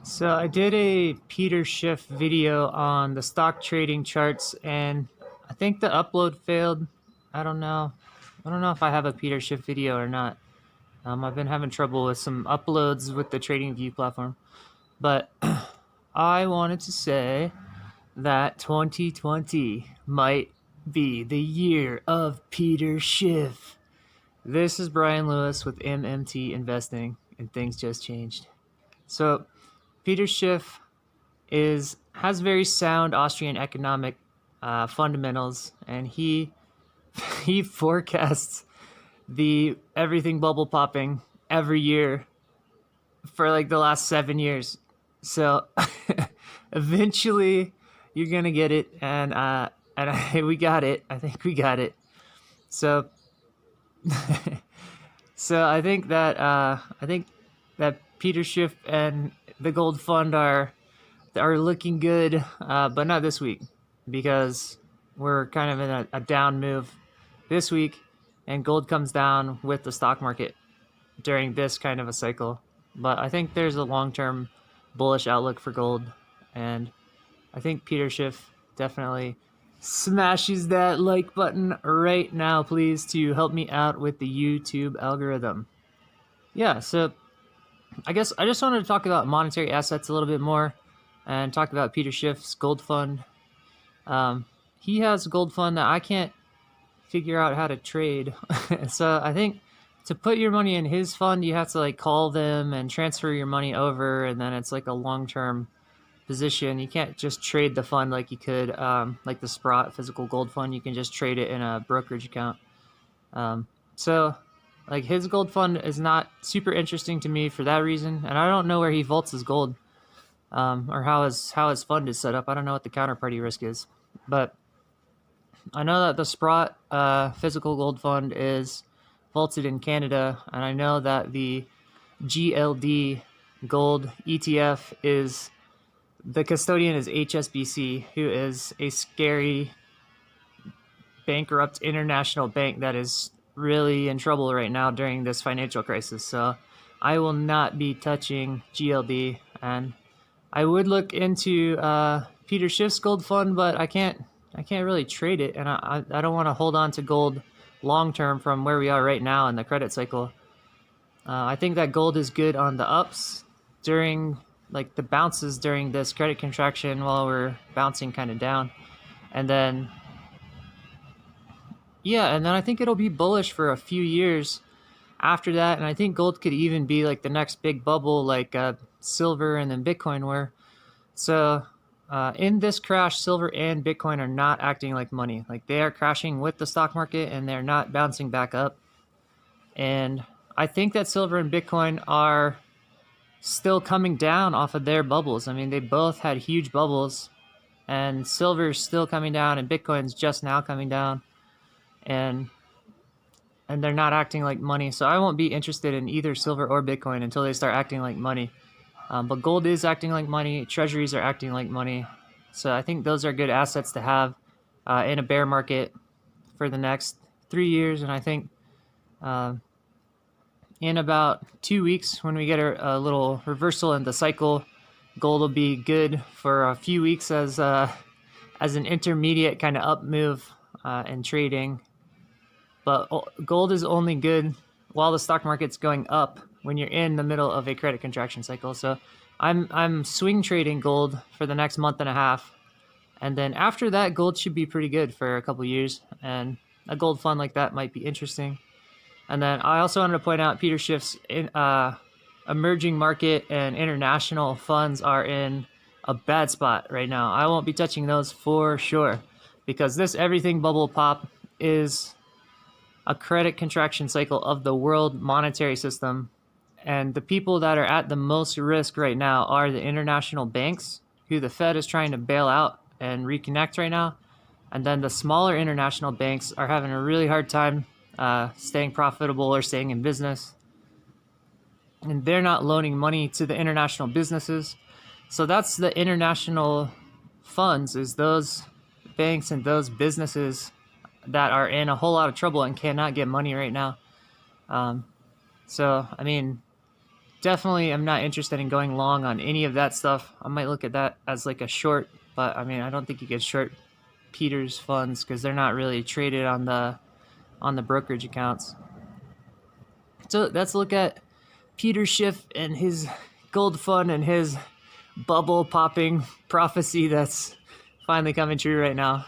So I did a Peter Schiff video on the stock trading charts, and I think the upload failed. I don't know. I don't know if I have a Peter Schiff video or not. I've been having trouble with some uploads with the TradingView platform. But I wanted to say that 2020 might be the year of Peter Schiff. This is Brian Lewis with MMT Investing, and things just changed. So Peter Schiff has very sound Austrian economic fundamentals, and he he forecasts the everything bubble popping every year for like the last 7 years. So eventually you're gonna get it, we got it. I think we got it. So I think that Peter Schiff and the gold fund are looking good, but not this week because we're kind of in a down move this week, and gold comes down with the stock market during this kind of a cycle. But I think there's a long-term bullish outlook for gold, and I think Peter Schiff definitely smashes that like button right now, please, to help me out with the YouTube algorithm. Yeah, so I guess I just wanted to talk about monetary assets a little bit more and talk about Peter Schiff's gold fund. He has a gold fund that I can't figure out how to trade. So I think to put your money in his fund, you have to like call them and transfer your money over, and then it's like a long-term position. You can't just trade the fund like you could, like the Sprott physical gold fund. You can just trade it in a brokerage account. So like his gold fund is not super interesting to me for that reason, and I don't know where he vaults his gold, or how his fund is set up. I don't know what the counterparty risk is, but I know that the Sprott physical gold fund is vaulted in Canada, and I know that the GLD gold ETF is the custodian is HSBC, who is a scary bankrupt international bank that is really in trouble right now during this financial crisis. So I will not be touching GLD, and I would look into Peter Schiff's gold fund, but I can't really trade it, and I don't want to hold on to gold long term from where we are right now in the credit cycle. I think that gold is good on the ups during like the bounces during this credit contraction while we're bouncing kind of down, and then I think it'll be bullish for a few years after that, and I think gold could even be like the next big bubble, like silver and then Bitcoin were. So in this crash, silver and Bitcoin are not acting like money. Like they are crashing with the stock market, and they're not bouncing back up. And I think that silver and Bitcoin are still coming down off of their bubbles. I mean, they both had huge bubbles, and silver's still coming down, and Bitcoin's just now coming down, and they're not acting like money. So I won't be interested in either silver or Bitcoin until they start acting like money. But gold is acting like money. Treasuries are acting like money. So I think those are good assets to have in a bear market for the next 3 years. And I think in about 2 weeks, when we get a little reversal in the cycle, gold will be good for a few weeks as an intermediate kind of up move in trading. But gold is only good while the stock market's going up when you're in the middle of a credit contraction cycle. So I'm swing trading gold for the next month and a half. And then after that, gold should be pretty good for a couple years. And a gold fund like that might be interesting. And then I also wanted to point out Peter Schiff's emerging market and international funds are in a bad spot right now. I won't be touching those for sure, because this everything bubble pop is a credit contraction cycle of the world monetary system. And the people that are at the most risk right now are the international banks, who the Fed is trying to bail out and reconnect right now. And then the smaller international banks are having a really hard time staying profitable or staying in business. And they're not loaning money to the international businesses. So that's the international funds, is those banks and those businesses that are in a whole lot of trouble and cannot get money right now. So, I mean, definitely am not interested in going long on any of that stuff. I might look at that as like a short, but I mean, I don't think you could short Peter's funds because they're not really traded on the brokerage accounts. So let's look at Peter Schiff and his gold fund and his bubble popping prophecy that's finally coming true right now.